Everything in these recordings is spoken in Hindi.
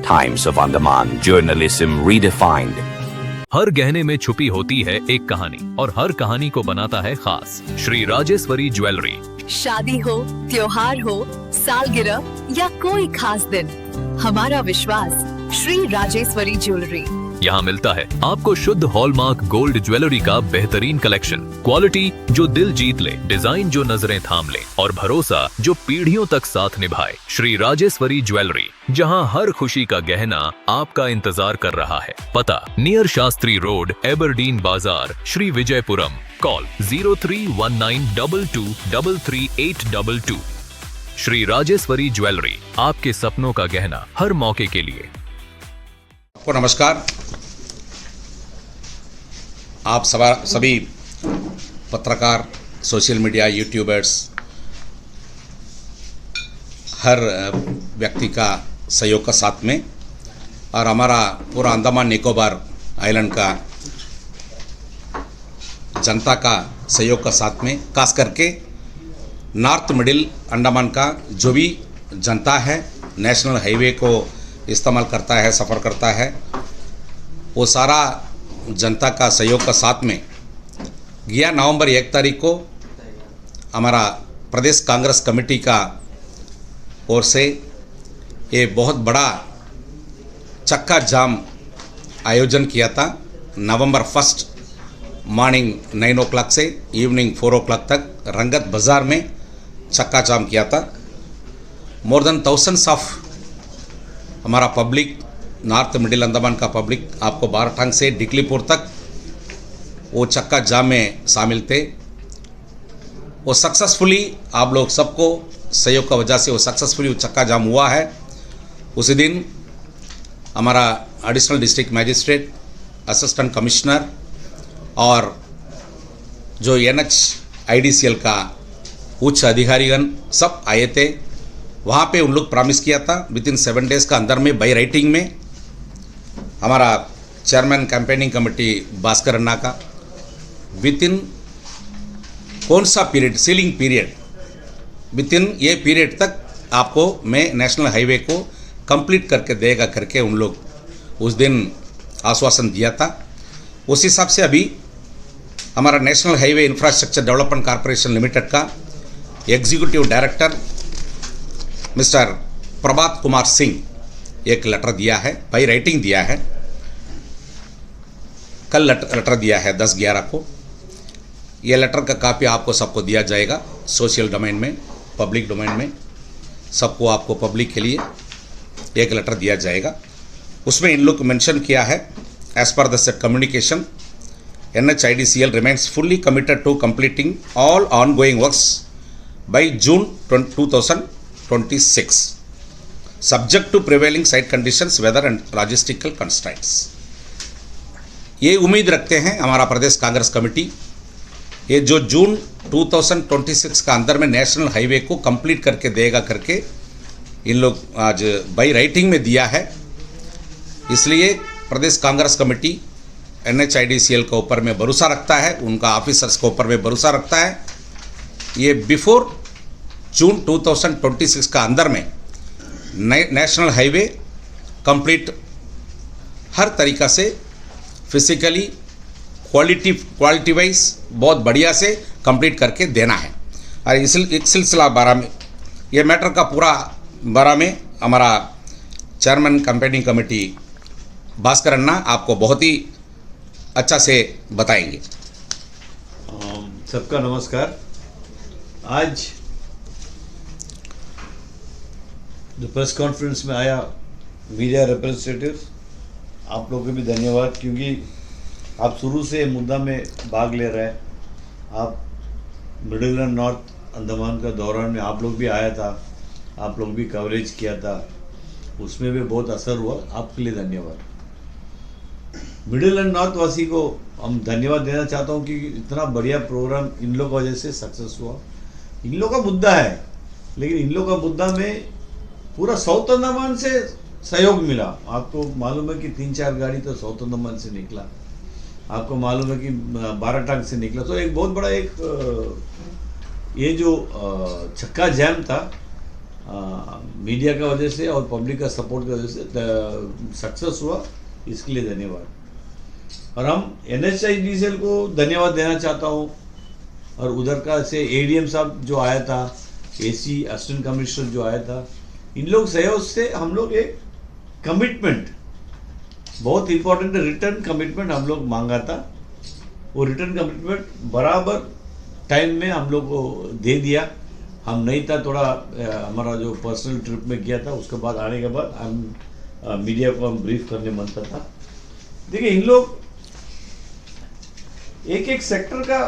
Times of Andaman Journalism Redefined. हर गहने में छुपी होती है एक कहानी और हर कहानी को बनाता है खास। श्री राजेश्वरी ज्वेलरी। शादी हो, त्योहार हो, सालगिरह या कोई खास दिन, हमारा विश्वास श्री राजेश्वरी ज्वेलरी। यहाँ मिलता है आपको शुद्ध हॉलमार्क गोल्ड ज्वेलरी का बेहतरीन कलेक्शन, क्वालिटी जो दिल जीत ले, डिजाइन जो नजरें थाम ले और भरोसा जो पीढ़ियों तक साथ निभाए। श्री राजेश्वरी ज्वेलरी, जहाँ हर खुशी का गहना आपका इंतजार कर रहा है। पता नियर शास्त्री रोड, एबरडीन बाजार, श्री विजयपुरम। कॉल 031922333822। श्री राजेश्वरी ज्वेलरी, आपके सपनों का गहना हर मौके के लिए। आपको नमस्कार। आप सभी पत्रकार, सोशल मीडिया, यूट्यूबर्स, हर व्यक्ति का सहयोग का साथ में और हमारा पूरा अंडमान निकोबार आइलैंड का जनता का सहयोग का साथ में, खास करके नॉर्थ मिडिल अंडमान का जो भी जनता है, नेशनल हाईवे को इस्तेमाल करता है, सफ़र करता है, वो सारा जनता का सहयोग का साथ में गया नवंबर 1 तारीख को हमारा प्रदेश कांग्रेस कमेटी का ओर से ये बहुत बड़ा चक्का जाम आयोजन किया था। नवंबर 1 मॉर्निंग 9 o'clock से इवनिंग 4 o'clock तक रंगत बाज़ार में चक्का जाम किया था। मोर देन थाउजेंड्स ऑफ हमारा पब्लिक, नॉर्थ मिडिल अंडमान का पब्लिक, आपको बारठांग से डिकलीपुर तक वो चक्का जाम में शामिल थे। वो सक्सेसफुली, आप लोग सबको सहयोग का वजह से वो सक्सेसफुली वो चक्का जाम हुआ है। उसी दिन हमारा additional district magistrate, assistant commissioner और जो NHIDCL का उच्च अधिकारीगण सब आए थे। वहाँ पे उन लोग प्रॉमिस किया था विदिन 7 days का अंदर में बाई राइटिंग में हमारा चेयरमैन कैंपेनिंग कमेटी भास्कर अन्ना का विदिन कौन सा पीरियड, सीलिंग पीरियड, विदिन ये पीरियड तक आपको मैं नेशनल हाईवे को कंप्लीट करके देगा करके उन लोग उस दिन आश्वासन दिया था। उस हिसाब से अभी हमारा national highway infrastructure development corporation limited का executive director mister Prabhat Kumar Singh एक लेटर दिया है, बाई राइटिंग दिया है, कल लेटर दिया है 10/11 को। ये लेटर का कॉपी आपको सबको दिया जाएगा सोशल डोमेन में, पब्लिक डोमेन में, सबको आपको पब्लिक के लिए एक लेटर दिया जाएगा। उसमें इन लोग मेंशन किया है, as per the set communication NHIDCL remains fully committed to completing all ongoing works by June 2026, subject to prevailing site conditions, weather and logistical constraints। ये उम्मीद रखते हैं हमारा प्रदेश कांग्रेस कमेटी, ये जो जून 2026 का अंदर में नेशनल हाईवे को कंप्लीट करके देगा करके इन लोग आज बाई राइटिंग में दिया है। इसलिए प्रदेश कांग्रेस कमेटी NHIDCL के ऊपर में भरोसा रखता है, उनका ऑफिसर्स के ऊपर में भरोसा रखता है। ये बिफोर जून 2026 का अंदर में नेशनल हाईवे कंप्लीट हर तरीक़ा से फिजिकली, क्वालिटी वाइज बहुत बढ़िया से कंप्लीट करके देना है। और इस सिलसिला बारा में, ये मैटर का पूरा बारा में हमारा चेयरमैन कैंपेनिंग कमेटी भास्कर अन्ना आपको बहुत ही अच्छा से बताएंगे। सबका नमस्कार। आज जो प्रेस कॉन्फ्रेंस में आया मीडिया रिप्रेजेंटेटिव्स, आप लोगों को भी धन्यवाद, क्योंकि आप शुरू से मुद्दा में भाग ले रहे हैं। आप मिडिल एंड नॉर्थ अंडमान का दौरान में आप लोग भी आया था, आप लोग भी कवरेज किया था, उसमें भी बहुत असर हुआ। आपके लिए धन्यवाद। मिडिल एंड नॉर्थ वासी को हम धन्यवाद देना चाहता हूँ कि इतना बढ़िया प्रोग्राम इन लोगों की वजह से सक्सेस हुआ। इन लोगों का मुद्दा है, लेकिन इन लोगों का मुद्दा में पूरा साउथ अंडमान से सहयोग मिला। आपको मालूम है कि 3-4 गाड़ी तो साउथ अंडमान से निकला, आपको मालूम है कि बाराटांग से निकला। तो एक बहुत बड़ा एक ये जो छक्का जैम था मीडिया का वजह से और पब्लिक का सपोर्ट की वजह से सक्सेस हुआ, इसके लिए धन्यवाद। और हम NHIDCL को धन्यवाद देना चाहता हूँ, और उधर का से ADM साहब जो आया था, AC असिस्टेंट कमिश्नर जो आया था, इन लोग सहयोग से हम लोग एक कमिटमेंट, बहुत इंपॉर्टेंट रिटर्न कमिटमेंट हम लोग मांगा था, वो रिटर्न कमिटमेंट बराबर टाइम में हम लोग को दे दिया। हम नहीं था, थोड़ा हमारा जो पर्सनल ट्रिप में गया था, उसके बाद आने के बाद हम मीडिया को हम ब्रीफ करने मनता था। देखिए इन लोग एक एक सेक्टर का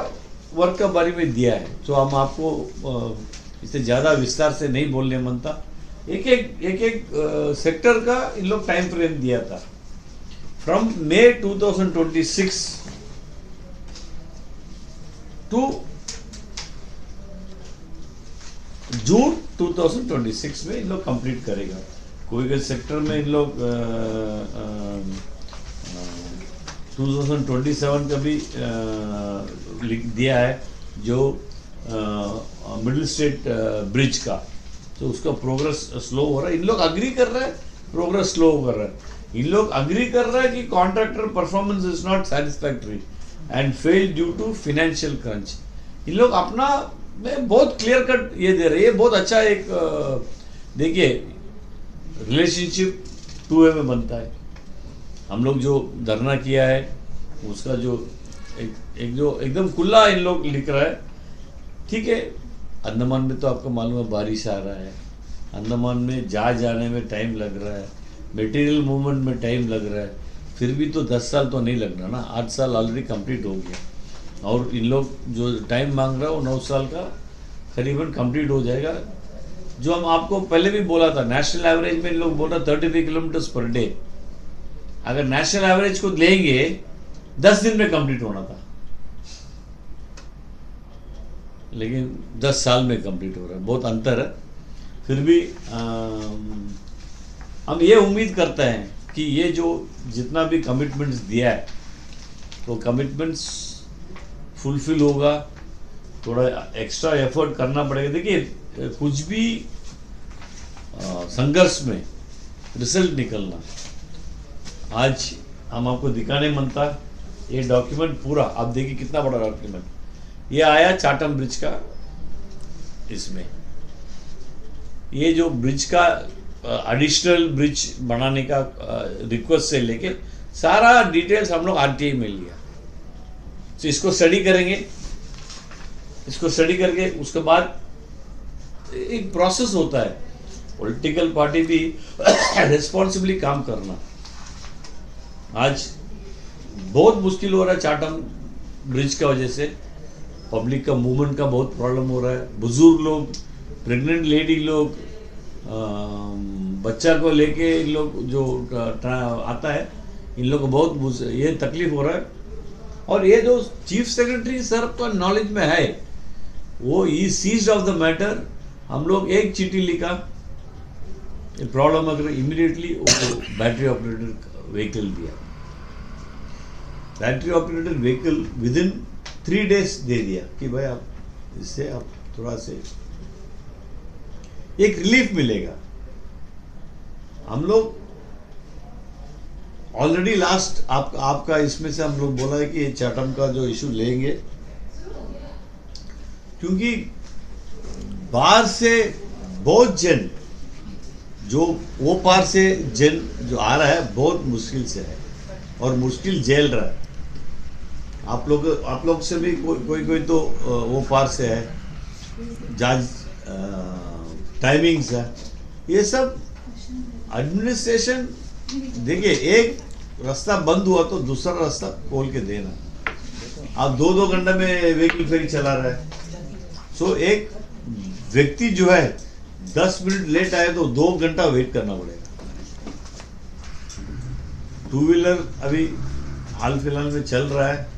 वर्क का बारे में दिया है, तो हम आपको इससे ज़्यादा विस्तार से नहीं बोलने मनता। एक एक सेक्टर का इन लोग टाइम फ्रेम दिया था। फ्रॉम May 2026 टू जून 2026 में इन लोग कंप्लीट करेगा। कोई सेक्टर में इन लोग 2027 का भी लिख दिया है, जो मिडिल स्टेट ब्रिज का, तो उसका प्रोग्रेस स्लो हो रहा है। इन लोग अग्री कर रहे हैं, प्रोग्रेस स्लो कर रहा है। इन लोग अग्री कर रहा है कि contractor performance is not satisfactory and fail due to financial crunch. इन लोग अपना में बहुत क्लियर कट ये दे रहे हैं। ये बहुत अच्छा एक देखिए रिलेशनशिप 2 वे में बनता है। हम लोग जो धरना किया है उसका जो एक जो एकदम खुला इन लोग लिख रहा है, ठीक है। अंडमान में तो आपको मालूम है बारिश आ रहा है, अंडमान में जाने में टाइम लग रहा है, मटेरियल मूवमेंट में टाइम लग रहा है, फिर भी तो 10 साल तो नहीं लगना ना, 8 साल ऑलरेडी कंप्लीट हो गया, और इन लोग जो टाइम मांग रहा है वो 9 साल का करीबन कंप्लीट हो जाएगा। जो हम आपको पहले भी बोला था, नेशनल एवरेज में इन लोग बोल रहा 33 किलोमीटर्स पर डे, अगर नेशनल एवरेज को लेंगे 10 दिन में कंप्लीट होना था, लेकिन 10 साल में कंप्लीट हो रहा है, बहुत अंतर है। फिर भी हम ये उम्मीद करते हैं कि ये जो जितना भी कमिटमेंट्स दिया है तो कमिटमेंट्स फुलफिल होगा। थोड़ा एक्स्ट्रा एफर्ट करना पड़ेगा। देखिए कुछ भी संघर्ष में रिजल्ट निकलना, आज हम आपको दिखाने मनता ये डॉक्यूमेंट पूरा, आप देखिए कितना बड़ा डॉक्यूमेंट ये आया चाटम ब्रिज का। इसमें ये जो ब्रिज का एडिशनल ब्रिज बनाने का रिक्वेस्ट से लेके सारा डिटेल्स हम लोग RTI में लिया। तो इसको स्टडी करेंगे, इसको स्टडी करके उसके बाद एक प्रोसेस होता है, पॉलिटिकल पार्टी भी रिस्पॉन्सिबली काम करना। आज बहुत मुश्किल हो रहा है चाटम ब्रिज का वजह से, पब्लिक का मूवमेंट का बहुत प्रॉब्लम हो रहा है। बुजुर्ग लोग, प्रेग्नेंट लेडी लोग, बच्चा को लेके इन लोग जो आता है, इन लोग को बहुत ये तकलीफ हो रहा है। और ये जो चीफ सेक्रेटरी सर का नॉलेज में है, वो ही सीज्ड ऑफ द मैटर। हम लोग एक चिट्ठी लिखा, ये प्रॉब्लम अगर इमीडिएटली बैटरी ऑपरेटेड व्हीकल दिया, battery operated vehicle with in 3 days दे दिया कि भाई आप इससे आप थोड़ा से एक रिलीफ मिलेगा। हम लोग ऑलरेडी लास्ट आपका इसमें से हम लोग बोला है कि ये चाटम का जो इशू लेंगे, क्योंकि बाहर से बहुत जन जो वो पार से जन जो आ रहा है बहुत मुश्किल से है और मुश्किल झेल रहा है। आप लोग से भी कोई तो वो पार से है, जज टाइमिंग्स है, ये सब एडमिनिस्ट्रेशन। देखिए एक रास्ता बंद हुआ तो दूसरा रास्ता खोल के देना। आप 2-2 घंटे में व्हीकल फेरी चला रहा है, सो एक व्यक्ति जो है 10 मिनट लेट आए तो 2 घंटा वेट करना पड़ेगा। 2 व्हीलर अभी हाल फिलहाल में चल रहा है,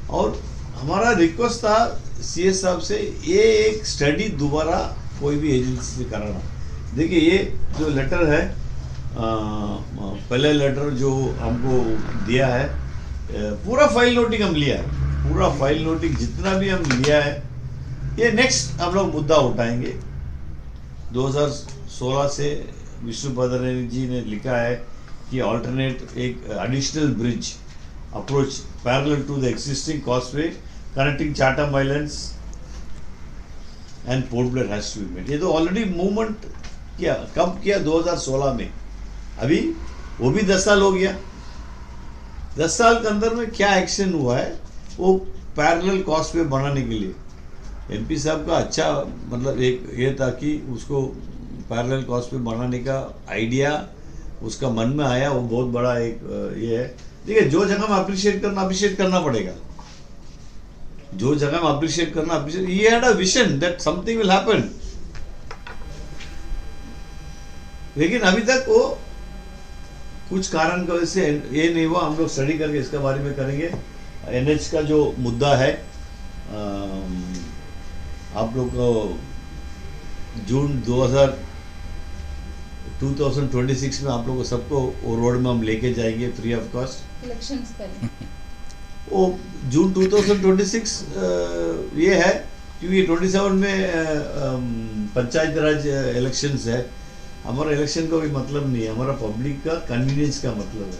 और हमारा रिक्वेस्ट था CS साहब से, ये एक स्टडी दोबारा कोई भी एजेंसी से कराना। देखिए ये जो लेटर है, पहले लेटर जो हमको दिया है, पूरा फाइल नोटिंग हम लिया है, पूरा फाइल नोटिंग जितना भी हम लिया है ये नेक्स्ट हम लोग मुद्दा उठाएंगे। 2016 से विष्णु पदरेनी जी ने लिखा है कि ऑल्टरनेट एक additional bridge approach parallel to the existing causeway connecting Chatham islands and Port Blair has to be made. ये तो ऑलरेडी मूवमेंट किया, कब किया? 2016 में। अभी वो भी 10 साल हो गया। 10 साल के अंदर में क्या एक्शन हुआ है वो पैरेलल कॉस्टवे बनाने के लिए? एमपी साहब का अच्छा मतलब एक ये था कि उसको पैरेलल कॉस्टवे बनाने का आइडिया उसका मन में आया, वो बहुत बड़ा एक ये है। देखिए, जो जगह में अप्रिशिएट करना पड़ेगा, जो जगह में अप्रिशिएट करना ये had a vision that something will happen, लेकिन अभी तक वो कुछ कारण की वजह से ये नहीं हुआ। हम लोग स्टडी करके इसके बारे में करेंगे। एनएच का जो मुद्दा है, आप लोग को जून 2026 में आप लोग को सबको वो रोड में हम लेके जाएंगे फ्री ऑफ कॉस्ट। इलेक्शंस पहले वो जून 2026 ये है क्योंकि 27 में पंचायत राज इलेक्शंस है। हमारा इलेक्शन का कोई मतलब नहीं है, हमारा पब्लिक का कन्वीनियंस का मतलब है।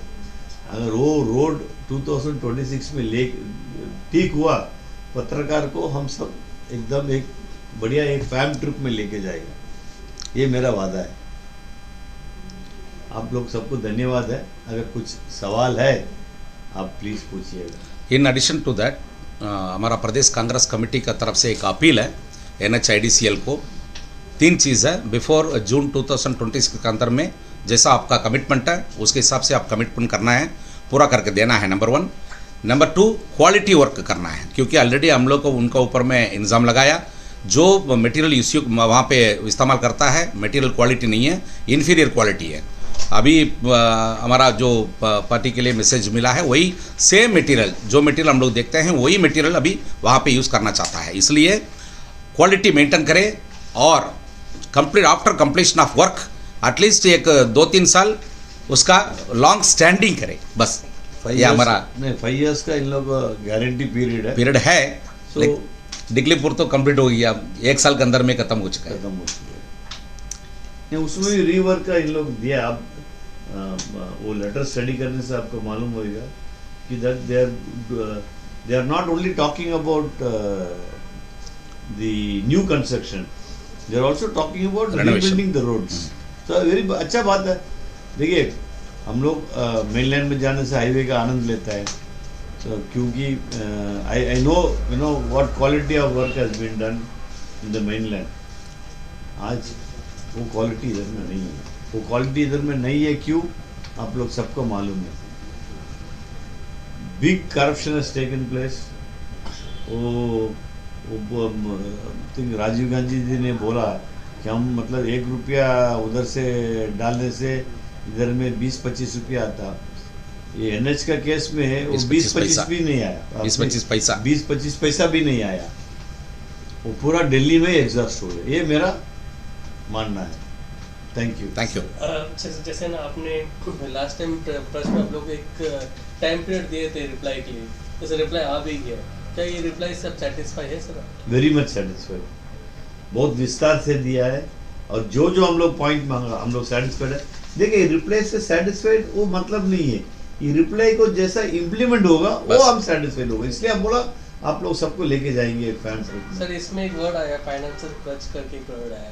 अगर वो रोड 2026 में ले ठीक हुआ, पत्रकार को हम सब एकदम एक बढ़िया एक फैम ट्रिप में लेके जाएगा, ये मेरा वादा है। आप लोग सबको धन्यवाद है। अगर कुछ सवाल है आप प्लीज़ पूछिएगा। इन एडिशन टू दैट हमारा प्रदेश कांग्रेस कमेटी का तरफ से एक अपील है NHIDCL को। 3 चीज़ है। बिफोर जून 2026 के अंदर में जैसा आपका कमिटमेंट है उसके हिसाब से आप कमिटमेंट करना है, पूरा करके देना है, नंबर 1। नंबर 2, क्वालिटी वर्क करना है, क्योंकि ऑलरेडी हम लोग को उनका ऊपर में इल्ज़ाम लगाया जो मटेरियल इश्यू वहाँ पे इस्तेमाल करता है, मटेरियल क्वालिटी नहीं है, इन्फीरियर क्वालिटी है। अभी हमारा जो पार्टी के लिए मैसेज मिला है वही सेम मटेरियल, जो मटेरियल हम लोग देखते हैं वही मटेरियल अभी वहाँ पे यूज़ करना चाहता है। इसलिए क्वालिटी मेंटेन करें और complete after completion of work at least एक 2-3 साल उसका लॉन्ग स्टैंडिंग करे, बस ये हमारा 5 इयर्स का इन लोग गारंटी पीरियड है। So, डिग्लीपुर तो कंप्लीट हो गया, 1 साल के अंदर में खत्म हो चुका है। खत्म हो चुका है। नहीं, उसमें भी रीवर्क का इन लोग दिया। आप वो लेटर स्टडी करने से आपको मालूम होगा कि that they are not only talking about the new construction, they are also talking about rebuilding the roads. तो वेरी अच्छा बात है। देखिए, हम लोग मेनलैंड में जाने से हाईवे का आनंद लेता है, तो क्योंकि I know you know what quality of work has been done in the mainland. आज वो क्वालिटी इधर में नहीं है। वो क्वालिटी इधर में नहीं है क्यों? आप लोग सबको मालूम है। Big corruption has taken place. वो थिंक राजीव गांधी जी ने बोला कि हम मतलब 1 रुपया उधर से डालने से इधर में 20-25 रुपया आता। ये NH का केस में है वो 20-25 भी नहीं आया, 20-25 पैसा 20-25 पैसा भी नहीं आया। वो पूरा दिल्ली में एग्जॉस्ट हो गया, ये मेरा मानना है। Thank you. जैसे ना आपने लास्ट टाइम प्रेस में आप लोग एक टाइम पीरियड दिए थे रिप्लाई के लिए, जैसे रिप्लाई आ भी गया, क्या ये रिप्लाई से आप सेटिस्फाई है सर? वेरी मच सेटिस्फाइड, बहुत विस्तार से दिया है और जो जो हम लोग पॉइंट मांगा हम लोग सेटिस्फाइड है। देखिए, रिप्लाई से सेटिस्फाइड वो मतलब नहीं है, ये रिप्लाई को जैसा इम्प्लीमेंट होगा वो हम सेटिस्फाइड होगा। इसलिए हम बोला आप लोग सबको लेके जाएंगे फैन सर। इसमें एक वर्ड आया फाइनेंशियल क्लच करके एक वर्ड आया,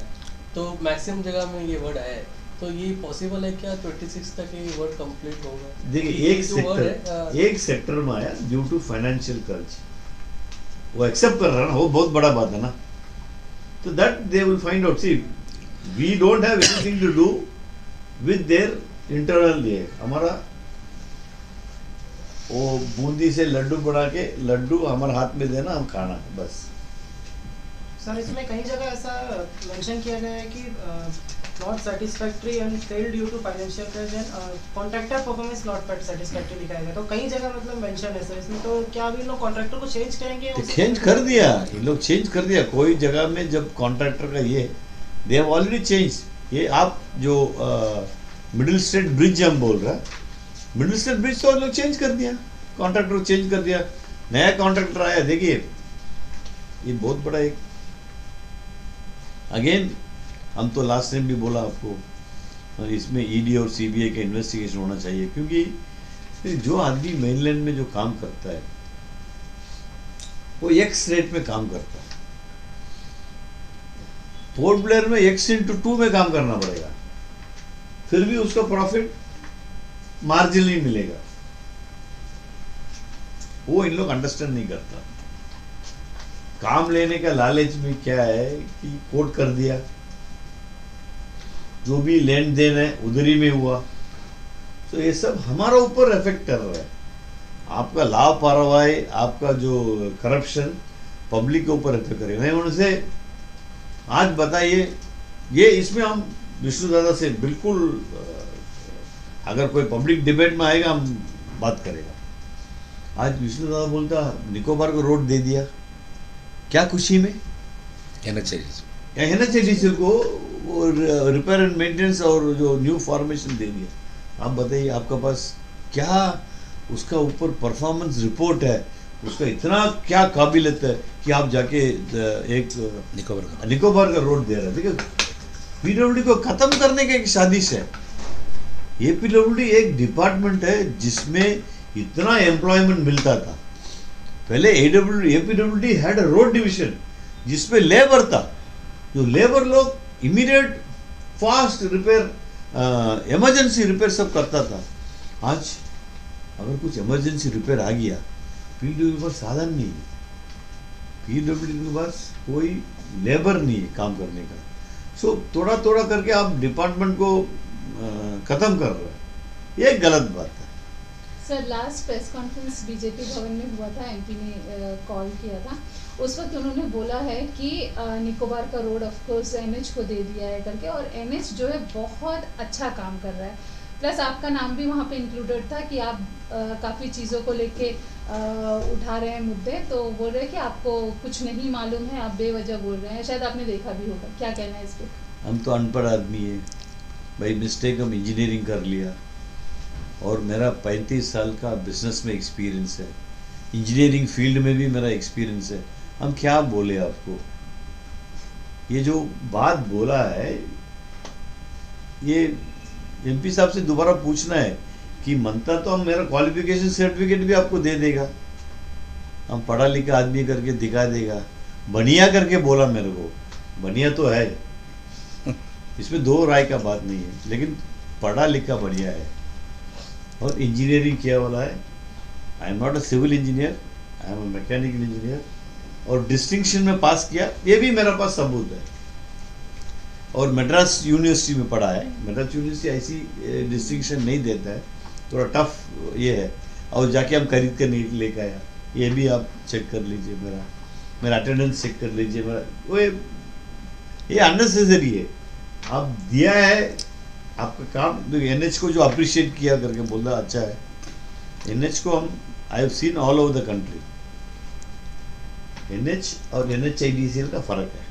तो मैक्सिमम जगह में ये वर्ड आया है, तो ये पॉसिबल है क्या 26 तक ये वर्ड कंप्लीट होगा? देखिए, एक सेक्टर में आया ड्यू टू फाइनेंशियल क्लच, वो एक्सेप्ट कर रहा है ना, वो बहुत बड़ा बात है ना। तो that they will find out. See, we don't have anything to do with their internal. ये हमारा वो बूंदी से लड्डू बना के लड्डू हमारे हाथ में देना, हम खाना, बस। सर, इसमें कई जगह ऐसा मेंशन किया गया है कि not satisfactory and fail due to financial crisis and contractor performance not satisfactory लिखा गया, तो कई जगह मतलब मेंशन है सर इसमें। तो क्या अभी लोग कॉन्ट्रैक्टर को चेंज करेंगे? तो चेंज कर दिया, ये लोग चेंज कर दिया। कोई जगह में जब कॉन्ट्रैक्टर का ये दे हैव ऑलरेडी चेंज। ये आप जो मिडिल स्टेट ब्रिज हम बोल रहे हैं, मिडिल स्टेट ब्रिज तो लोग चेंज कर दिया, कॉन्ट्रैक्टर को चेंज कर दिया, नया कॉन्ट्रैक्टर आया। देखिए, ये बहुत बड़ा एक अगेन हम तो लास्ट टाइम भी बोला आपको, इसमें ईडी और सीबीआई का इन्वेस्टिगेशन होना चाहिए, क्योंकि जो आदमी मेनलैंड में जो काम करता है वो एक्स रेट में काम करता है, पोर्ट ब्लेयर में x/2 में काम करना पड़ेगा, फिर भी उसका प्रॉफिट मार्जिनली मिलेगा। वो इन लोग अंडरस्टैंड नहीं करता। काम लेने का लालच में क्या है कि कोट कर दिया, जो भी लेन देन है उधरी में हुआ, तो ये सब हमारा ऊपर इफेक्ट कर रहा है। आपका लापरवाही, आपका जो करप्शन पब्लिक के ऊपर इफेक्ट करेगा। नहीं होने से आज बताइए, ये इसमें हम विष्णु दादा से बिल्कुल अगर कोई पब्लिक डिबेट में आएगा हम बात करेगा। आज विष्णु दादा बोलता निकोबार को रोड दे दिया, क्या खुशी में? NHIDCL को रिपेयर एंड मेंटेनेंस और जो न्यू फॉर्मेशन दे दिया। आप बताइए आपका पास क्या उसका ऊपर परफॉर्मेंस रिपोर्ट है, उसका इतना क्या काबिलियत है कि आप जाके एक निकोबार का रोड दे रहे हैं। देखिए PWD को खत्म करने का एक साजिश है। ये PWD एक डिपार्टमेंट है जिसमें इतना एम्प्लॉयमेंट मिलता था। पहले APWD had a road division जिसमें लेबर था, जो लेबर लोग immediate fast repair, emergency repair सब करता था। आज अगर कुछ इमरजेंसी रिपेयर आ गया, PWD के पास साधन नहीं है, PWD के पास कोई लेबर नहीं है काम करने का। सो थोड़ा थोड़ा करके आप डिपार्टमेंट को खत्म कर रहे हैं, ये गलत बात है। Sir last press conference BJP भवन में हुआ था, MP ने कॉल किया था, उस वक्त उन्होंने बोला है कि निकोबार का रोड ऑफ कोर्स NH को दे दिया है करके, और NH जो है बहुत अच्छा काम कर रहा है। प्लस आपका नाम भी वहाँ पे इंक्लूडेड था कि आप काफ़ी चीज़ों को लेके उठा रहे हैं मुद्दे, तो बोल रहे हैं कि आपको कुछ नहीं मालूम है, आप बेवजह बोल रहे हैं। शायद आपने देखा भी होगा, क्या कहना है इस पर? हम तो अनपढ़ आदमी है भाई, मिस्टेक हम इंजीनियरिंग कर लिया, और मेरा 35 साल का बिजनेस में एक्सपीरियंस है, इंजीनियरिंग फील्ड में भी मेरा एक्सपीरियंस है। हम क्या बोले आपको? ये जो बात बोला है, ये MP साहब से दोबारा पूछना है कि मनता तो हम मेरा क्वालिफिकेशन सर्टिफिकेट भी आपको दे देगा, हम पढ़ा लिखा आदमी करके दिखा देगा। बढ़िया करके बोला मेरे को, बढ़िया तो है, इसमें दो राय का बात नहीं है, लेकिन पढ़ा लिखा बढ़िया है और इंजीनियरिंग किया वाला है। I am not a civil engineer, I am a mechanical engineer, और डिस्टिंक्शन में पास किया, ये भी मेरे पास सबूत है। और मद्रास यूनिवर्सिटी में पढ़ा है। मद्रास यूनिवर्सिटी ऐसी डिस्टिंक्शन नहीं देता है, थोड़ा टफ ये है। और जाके हम खरीद कर नहीं लेकर आया, ये भी आप चेक कर लीजिए, मेरा अटेंडेंस चेक कर लीजिए, मेरा वो ये अननेसेसरी है। आप दिया है आपका काम, NH को जो अप्रिशिएट किया करके बोला अच्छा है। NH को हम I have seen all over the country. NH और NHIDCL का फर्क है,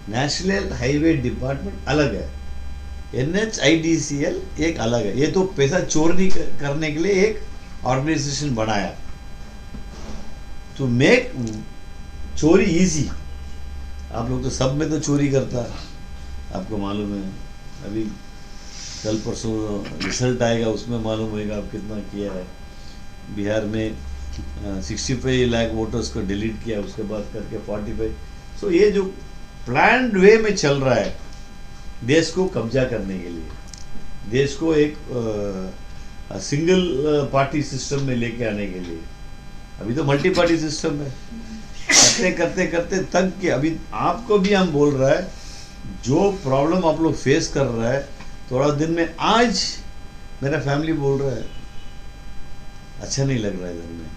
नेशनल हाईवे डिपार्टमेंट अलग है, NHIDCL एक अलग है। ये तो पैसा चोरी करने के लिए एक ऑर्गेनाइजेशन बनाया टू मेक चोरी इजी। आप लोग तो सब में तो चोरी करता है, आपको मालूम है। अभी कल परसों रिजल्ट आएगा, उसमें मालूम होगा आप कितना किया है। बिहार में 65 लाख वोटर्स को डिलीट किया, उसके बाद करके 45। सो ये जो प्लान्ड वे में चल रहा है देश को कब्जा करने के लिए, देश को एक सिंगल पार्टी सिस्टम में लेके आने के लिए। अभी तो मल्टी पार्टी सिस्टम है, करते करते करते तक कि अभी आपको भी हम बोल रहा है, जो प्रॉब्लम आप लोग फेस कर रहा है थोड़ा दिन में। आज मेरा फैमिली बोल रहा है अच्छा नहीं लग रहा है, इधर में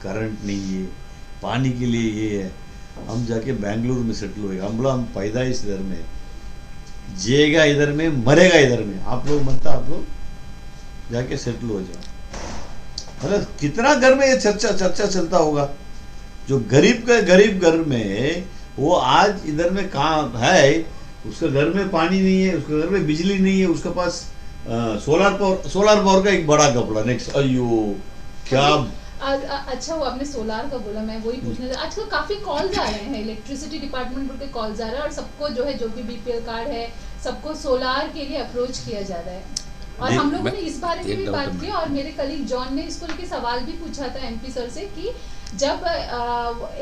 करंट नहीं है, पानी के लिए ये है, हम जाके बेंगलुरु में सेटल होएगा। हम बोला हम पैदाइश इधर में, जिएगा इधर में, मरेगा इधर में। आप लोग मनता आप लोग जाके सेटल हो जाओ। मतलब कितना घर में ये चर्चा चलता होगा। जो गरीब का गरीब घर में वो आज इधर में कहाँ है, उसके घर में पानी नहीं है, उसके घर में बिजली नहीं है, उसके पास सोलर पावर का एक बड़ा कपड़ा। नेक्स्ट अयो क्या अच्छा वो आपने सोलार का बोला, मैं वही पूछने आजकल काफी कॉल्स आ रहे हैं, इलेक्ट्रिसिटी डिपार्टमेंट के कॉल्स आ रहे हैं और सबको जो है जो भी बीपीएल कार्ड है सबको सोलार के लिए अप्रोच किया जा रहा है। और हम लोगों ने इस बारे में भी बात की और मेरे कलीग जॉन ने इसको लेके सवाल भी पूछा था एमपी सर से कि जब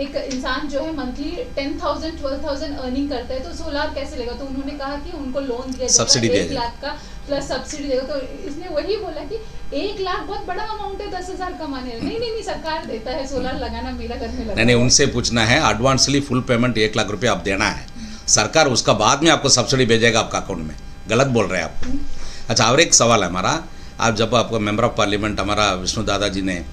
एक इंसान जो है मंथली 10,000 12,000 अर्निंग करता है तो सोलार कैसे लेगा, तो उन्होंने कहा कि उनको लोन दिया जाएगा 1 लाख का प्लस सब्सिडी देगा। तो इसने वही बोला कि 1 लाख बहुत बड़ा अमाउंट है 10,000 कमाने। नहीं सरकार देता है, सोलार लगाना मेरा घर में लगा। नहीं उनसे पूछना है एडवांसली फुल पेमेंट 1 लाख रुपये आप देना है, सरकार उसका बाद में आपको सब्सिडी भेजेगा आपका अकाउंट में। गलत बोल रहे हैं आप। अच्छा और एक सवाल है हमारा, आप जब आपको मेंबर ऑफ पार्लियामेंट हमारा विष्णु दादाजी ने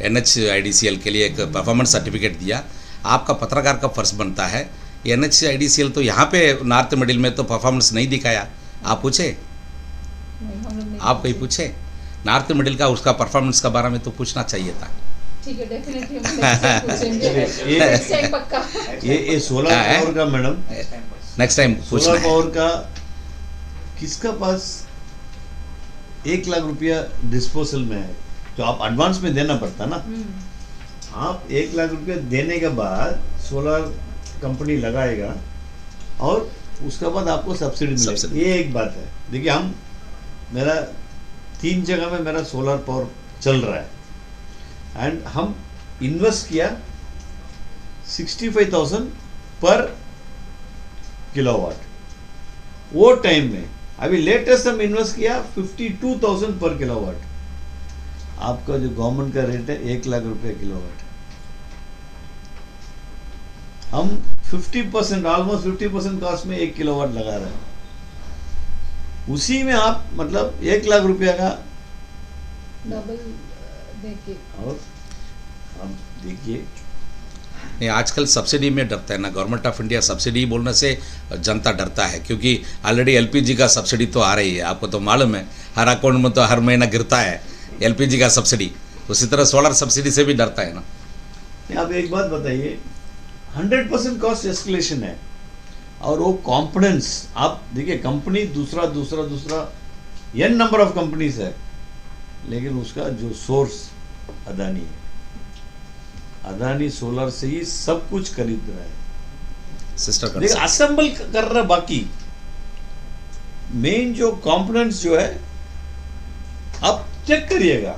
NHIDCL के लिए एक परफॉर्मेंस सर्टिफिकेट दिया, आपका पत्रकार का फर्ज बनता है NHIDCL तो यहाँ पे नॉर्थ मिडिल में तो परफॉर्मेंस नहीं दिखाया, आप पूछे? आप कहीं पूछे? नॉर्थ मिडिल का उसका परफॉर्मेंस के बारे में तो पूछना चाहिए था। ठीक है, डेफिनेटली हम पूछेंगे नेक्स्ट टाइम पक्का। ये सोलर पावर का मैडम नेक्स्ट टाइम पूछना सोलर है। पावर का किसका पास 1 लाख रुपया डिस्पोजल में है, तो आप एडवांस में देना पड़ता ना। आप 1 लाख रुपया देने के बाद सोलर कंपनी लगाएगा और उसके बाद आपको सब्सिडी मिलेगी। ये एक बात है। देखिए मेरा 3 जगह में मेरा सोलर पावर चल रहा है एंड हम इन्वेस्ट किया 65,000 पर किलोवाट वो टाइम में। अभी लेटेस्ट हम इन्वेस्ट किया 52,000 पर किलोवाट। आपका जो गवर्नमेंट का रेट है 1 लाख रुपए किलोवाट। हम 50% ऑलमोस्ट 50% कॉस्ट में 1 किलोवाट लगा रहे हैं। उसी में आप मतलब 1 लाख रुपया का डबल देके। और आप देखिए नहीं आजकल सब्सिडी में डरता है ना, गवर्नमेंट ऑफ इंडिया सब्सिडी बोलने से जनता डरता है, क्योंकि ऑलरेडी LPG का सब्सिडी तो आ रही है, आपको तो मालूम है हर अकाउंट में तो हर महीना गिरता है LPG का सब्सिडी। उसी तरह सोलर सब्सिडी से भी डरता है ना। आप एक बात बताइए, 100% कॉस्ट एस्केलेशन है और वो कॉम्पोनेंट्स आप देखिए, कंपनी दूसरा n नंबर ऑफ कंपनीज है, लेकिन उसका जो सोर्स अदानी है। अदानी सोलर से ही सब कुछ खरीद रहा है, सिस्टर देखिए असेंबल कर रहा। बाकी मेन जो कंपोनेंट्स जो है आप चेक करिएगा,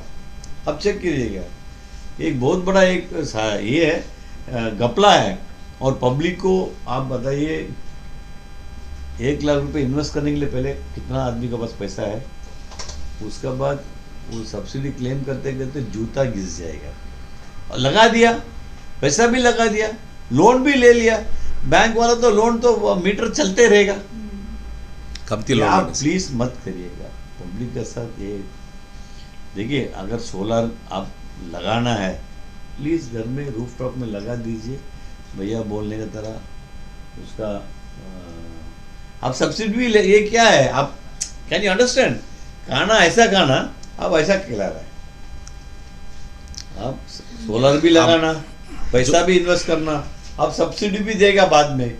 एक बहुत बड़ा एक ये है घपला है। और पब्लिक को आप बताइए 1 लाख रुपए इन्वेस्ट करने के लिए पहले कितना आदमी के पास पैसा है, उसके बाद वो सब्सिडी क्लेम करते करते जूता घिस जाएगा। और लगा दिया, पैसा भी लगा दिया, लोन भी ले लिया, बैंक वाला तो लोन तो मीटर चलते रहेगा। कमती लोन। आप प्लीज मत करिएगा पब्लिक के साथ ये। देखिए अगर सोलर आप लगाना है प्लीज घर में रूफटॉप में लगा दीजिए, भैया बोलने की तरह उसका आप सब्सिडी भी ये क्या है, आप कैन यू अंडरस्टैंड, खाना ऐसा खाना आप ऐसा खिला रहे हैं। आप सोलर भी लगाना, पैसा भी इन्वेस्ट करना, आप सब्सिडी भी देगा बाद में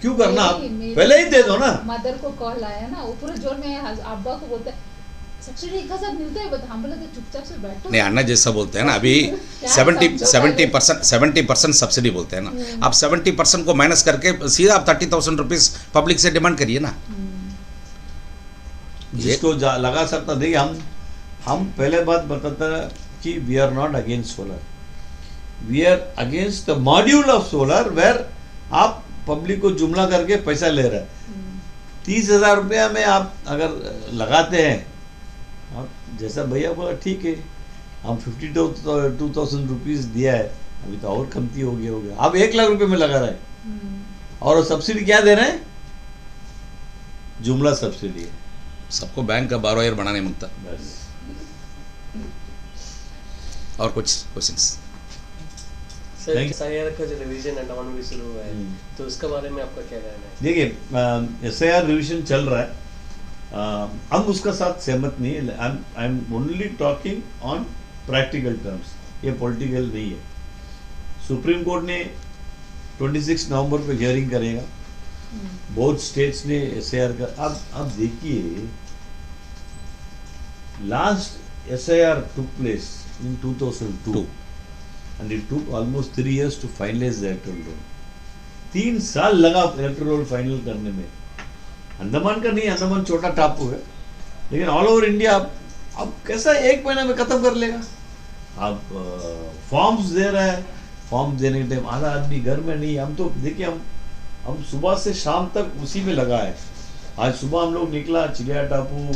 क्यों करना, आप पहले ही दे दो ना। मदर को कॉल आया ना, वो पूरे जोर में अब्बा को बोलता है सब्सिडी एक साथ मिलता है, बता हम बोला तो चुपचाप से बैठो। नहीं अन्ना जैसा बोलते हैं ना, अभी 70% सब्सिडी बोलते हैं ना, आप 70% को माइनस करके सीधा आप 30,000 रुपीज पब्लिक से डिमांड करिए ना। जिसको लगा सकता। देखिए हम पहले बात बताते हैं कि we are not against solar, we are against the module of solar where आप पब्लिक को जुमला करके पैसा ले रहे हैं। 30,000 रुपया में आप अगर लगाते हैं, आप जैसा भैया बोला ठीक है, हम 52,000 रुपीज दिया है, अभी तो और कमती हो गया। आप 1 लाख रुपए में लगा रहे हैं और सब्सिडी क्या दे रहे हैं, जुमला सब्सिडी है। सबको बैंक का बारोयर बनाने मांगता। बस और कुछ क्वेश्चंस सर, SIR का जो रिवीजन अंडमान में शुरू हुआ है, तो उसके बारे में आपका क्या कहना है? देखिए SIR रिवीजन चल रहा है, हम उसका साथ सहमत नहीं है। I am only talking on practical terms, ये पॉलिटिकल नहीं है। सुप्रीम कोर्ट ने 26 नवंबर पे हियरिंग करेगा, बहुत स्टेट्स ने SIR का। अब देखिए last SIR took place in 2002 and it took almost 3 years to finalize the electoral roll. 3 साल लगा इलेक्टोरल रोल फाइनल करने में. अंडमान का नहीं, अंडमान छोटा टापू है, लेकिन ऑल ओवर इंडिया अब कैसा 1 महीना में खत्म कर लेगा. आप फॉर्म्स दे रहा है, फॉर्म देने के टाइम आधा आदमी घर में नहीं. हम तो देखिए हम सुबह से शाम तक उसी में लगा है. आज सुबह हम लोग निकला चिड़िया टापू,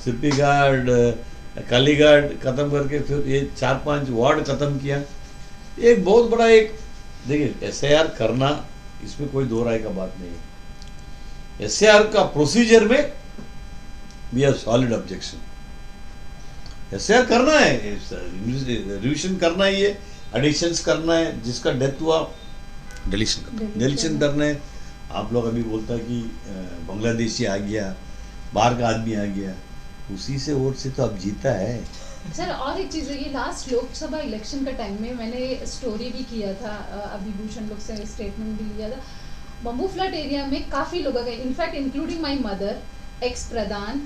सिप्पी घाट, कालीघाट खत्म करके फिर ये 4-5 वार्ड खत्म किया. एक बहुत बड़ा एक देखिए SIR करना, इसमें कोई दो राय का बात नहीं है. SIR का प्रोसीजर में we have solid objection. SIR करना है, रिविजन करना ही है, एडिशंस करना है, जिसका डेथ हुआ डिलीशन करना है. आप लोग अभी बोलता कि बांग्लादेशी आ गया, बाहर का आदमी आ गया, उसी से वोट से तो अब जीता है. सर और एक चीज़ है, ये लास्ट लोकसभा इलेक्शन का टाइम में मैंने स्टोरी भी किया था, अभी भूषण लोग से स्टेटमेंट भी लिया था. बम्बू फ्लैट एरिया में काफ़ी लोग आ गए, in fact including my mother, ex प्रधान,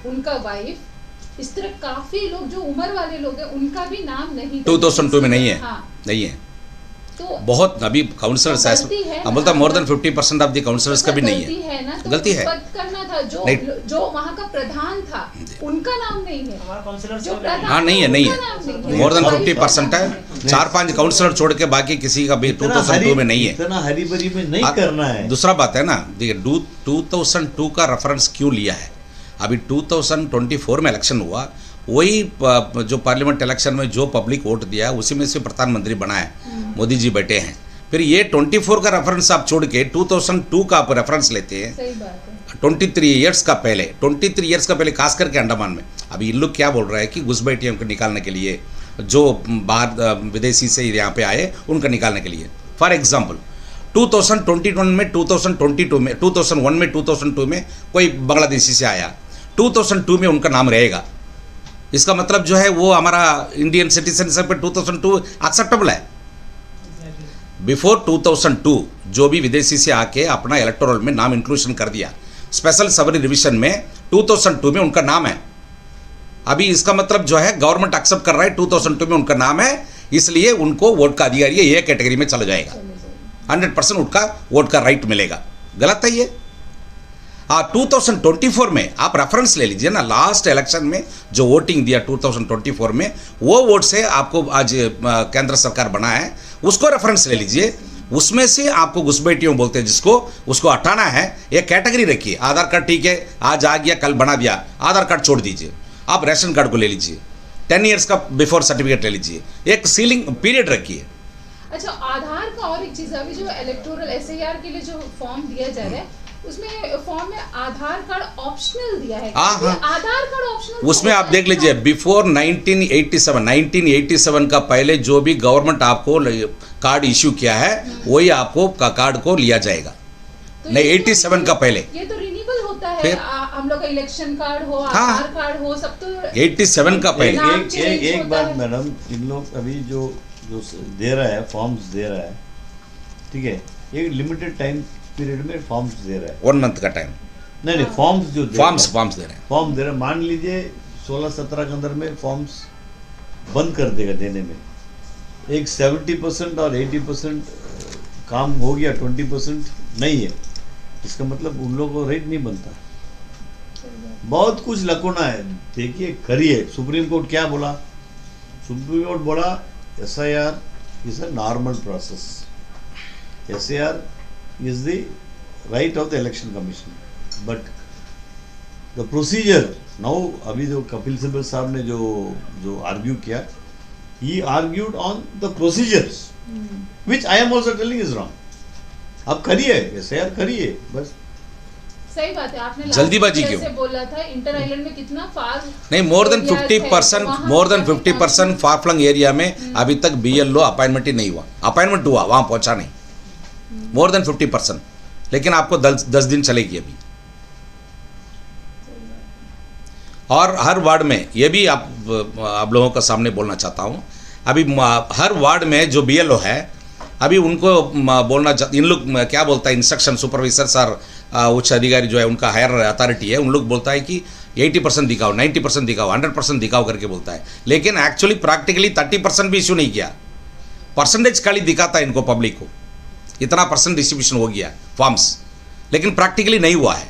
उनका वाइफ, इस तरह काफ़ी लोग जो उम्र वाले लोग हैं उनका भी नाम नहीं 2002 में नहीं है. हाँ. नहीं है तो बहुत. अभी काउंसलर्स हम बोलता more than 50% of the counsellors का भी नहीं है. ना, तो गलती है. करना था जो वहाँ का प्रधान था, उनका नाम नहीं है. हमारा काउंसलर जो प्रधान हाँ नहीं है. मोर देन 50% है. 4-5 काउंसलर छोड़ के बाकी किसी का भी 2002 में नहीं है. इतना हरी भरी में नहीं करना है. दूसरा बात है ना, देखिए 2002 का रेफरेंस क्यों लिया है. अभी 2024 में इलेक्शन हुआ, वही जो पार्लियामेंट इलेक्शन में जो पब्लिक वोट दिया है उसी में से प्रधानमंत्री बना है, मोदी जी बैठे हैं. फिर ये 24 का रेफरेंस आप छोड़ के 2002 का आप रेफरेंस लेते हैं. सही बात है. 23 ईयर्स का पहले खास करके अंडमान में अभी इन लोग क्या बोल रहा है कि घुसपैठियों को निकालने के लिए, जो बाहर विदेशी से यहाँ पे आए उनका निकालने के लिए. फॉर एग्जाम्पल 2021 में 2022 में 2001 में 2002 में कोई बांग्लादेशी से आया, 2002 में उनका नाम रहेगा. इसका मतलब जो है वो हमारा इंडियन सिटीजनशिप पे 2002 एक्सेप्टेबल है. बिफोर 2002 जो भी विदेशी से आके अपना इलेक्टोरल में नाम इंक्लूशन कर दिया, स्पेशल सबरी रिविजन में 2002 में उनका नाम है. अभी इसका मतलब जो है गवर्नमेंट एक्सेप्ट कर रहा है 2002 में उनका नाम है, इसलिए उनको वोट का अधिकार ये कैटेगरी में चला जाएगा. 100% उनका वोट का राइट मिलेगा. गलत है ये. 2024 में आप रेफरेंस ले लीजिए ना, लास्ट इलेक्शन में जो वोटिंग दिया 2024 में, वो वोट से आपको आज केंद्र सरकार बना है, उसको रेफरेंस ले लीजिए. उसमें से आपको घुसपैठियों बोलते हैं जिसको, उसको हटाना है. एक कैटेगरी रखिए. आधार कार्ड ठीक है, आज आ गया कल बना दिया, आधार कार्ड छोड़ दीजिए. आप राशन कार्ड को ले लीजिए, 10 ईयर्स का बिफोर सर्टिफिकेट ले लीजिए. एक सीलिंग पीरियड रखिए. अच्छा, आधार का और एक चीज़, अभी जो इलेक्टोरल SIR के लिए जो फॉर्म दिया जा रहा है उसमें फॉर्म में आधार कार्ड ऑप्शनल दिया है. आधार कार्ड ऑप्शनल उसमें आप देख लीजिए बिफोर 1987 का पहले जो भी गवर्नमेंट आपको कार्ड इश्यू किया है वही आपको कार्ड को लिया जाएगा. तो नहीं 87 का पहले ये तो रिन्यूअल होता है. हम लोग का इलेक्शन कार्ड हो, आधार कार्ड हो, सब तो 87 का पहले. एक बात मैडम, इन लोग अभी जो दे रहा है, फॉर्म्स दे रहा है, ठीक है, एक लिमिटेड टाइम पीरियड में फॉर्म्स दे रहा है. 1 मंथ का टाइम. नहीं फॉर्म्स जो फॉर्म्स दे रहे हैं. फॉर्म दे रहे हैं. मान लीजिए 16-17 के अंदर में फॉर्म्स बंद कर देगा देने में. एक 70% और 80% काम हो गया, 20% नहीं है. इसका मतलब उन लोगों को रेट नहीं बनता. बहुत कुछ लकुना है. देखिए करिए. सुप्रीम कोर्ट क्या बोला? सुप्रीम कोर्ट बोला SIR is a normal process. SIR is the right of the election commission, but the procedure now, अभी जो कपिल सिब्बल साहब ने जो आर्ग्यू किया, he argued on the procedures, which I am also telling is wrong. अब करिए SIR करिए बस. सही बात है. आपने जल्दीबाजी क्यों बोला था इंटर आइलैंड में कितना फार नहीं, मोर देन 50% फार फ्लंग एरिया में अभी तक BLO अपॉइंटमेंट ही नहीं हुआ. अपॉइंटमेंट हुआ, वहां पहुंचा नहीं. More than 50%. लेकिन आपको 10 दिन चलेगी अभी. और हर वार्ड में ये भी आप लोगों का सामने बोलना चाहता हूँ, अभी हर वार्ड में जो BLO है अभी उनको बोलना इन लोग क्या बोलता है, इंस्ट्रक्शन सुपरवाइजर्स और उच्च अधिकारी जो है उनका हायर अथॉरिटी है, उन लोग बोलता है कि 80% दिखाओ, 90% दिखाओ, 100% दिखाओ करके बोलता है, लेकिन एक्चुअली प्रैक्टिकली 30% भी इशू नहीं किया, परसेंटेज खाली दिखाता है इनको पब्लिक को, इतना परसेंट डिस्ट्रीब्यूशन हो गया फॉर्म्स, लेकिन प्रैक्टिकली नहीं हुआ है।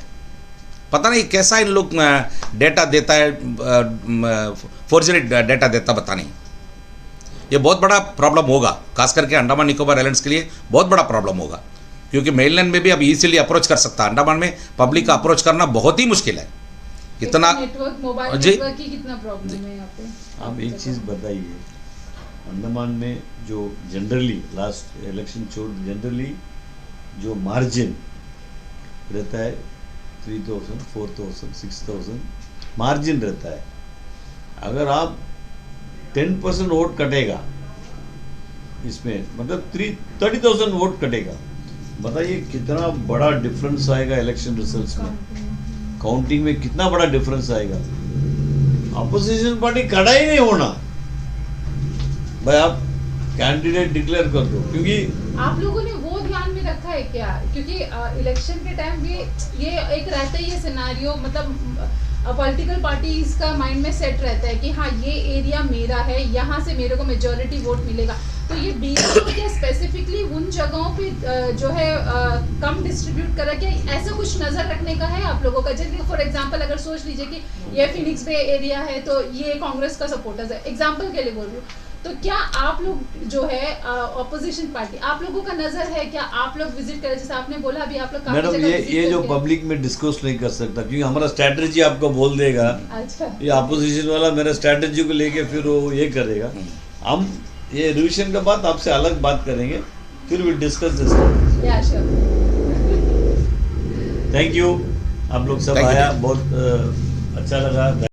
पता नहीं कैसा इन लोग डेटा देता है, फोर्जरी डेटा देता, पता नहीं। ये बहुत बड़ा प्रॉब्लम होगा, खास करके अंडमान निकोबार आइलैंड्स के लिए बहुत बड़ा प्रॉब्लम होगा, क्योंकि मेनलैंड में भी अब इजीली अप्रोच कर सकता है, अंडमान में पब्लिक का अप्रोच करना बहुत ही मुश्किल है। इतना नेटवर्क, मोबाइल जी, नेटवर्क की कितना प्रॉब्लम है यहाँ पे? आप एक चीज़ बताइए, अंडमान में जो जनरली लास्ट इलेक्शन छोड़ जनरली जो मार्जिन रहता है 3000, 4000, 6000 मार्जिन रहता है। अगर आप 10% वोट कटेगा इसमें, मतलब 30,000 वोट कटेगा, बताइए कितना बड़ा डिफरेंस आएगा इलेक्शन रिजल्ट्स में, काउंटिंग में कितना बड़ा डिफरेंस आएगा। अपोजिशन पार्टी खड़ा ही नहीं होना, भाई आप कैंडिडेट डिक्लेयर कर दो, क्योंकि आप लोगों ने वो ध्यान में रखा है क्या? क्योंकि इलेक्शन के टाइम भी ये एक रहता ही है सिनारियो, मतलब पॉलिटिकल पार्टीज का माइंड में सेट रहता है कि हाँ ये एरिया मेरा है, यहाँ से मेरे को मेजॉरिटी वोट मिलेगा। तो ये बीजेपी क्या स्पेसिफिकली उन जगहों पे जो है कम डिस्ट्रीब्यूट करा, क्या ऐसा कुछ नजर रखने का है आप लोगों का? जैसे फॉर एग्जांपल अगर सोच लीजिए कि ये फिनिक्स बे एरिया है तो ये कांग्रेस का सपोर्टर्स है, एग्जांपल के लिए बोल रही हूँ, तो क्या आप लोग जो है ऑपोजिशन पार्टी, आप लोगों का नजर है क्या? आप लोग विजिट करें, जैसे आपने बोला अभी आप लोग काफी मैडम जगह ये visit जो करके- पब्लिक में डिस्कस नहीं कर सकता, क्योंकि हमारा स्ट्रैटेजी आपको बोल देगा, अच्छा, ये अपोजिशन वाला मेरा स्ट्रैटेजी को लेके फिर वो ये करेगा। हम ये रिविजन के बाद आपसे अलग बात करेंगे, फिर विल डिस्कस दिस। या श्योर। थैंक यू, आप लोग सब Thank you. आया, बहुत अच्छा लगा।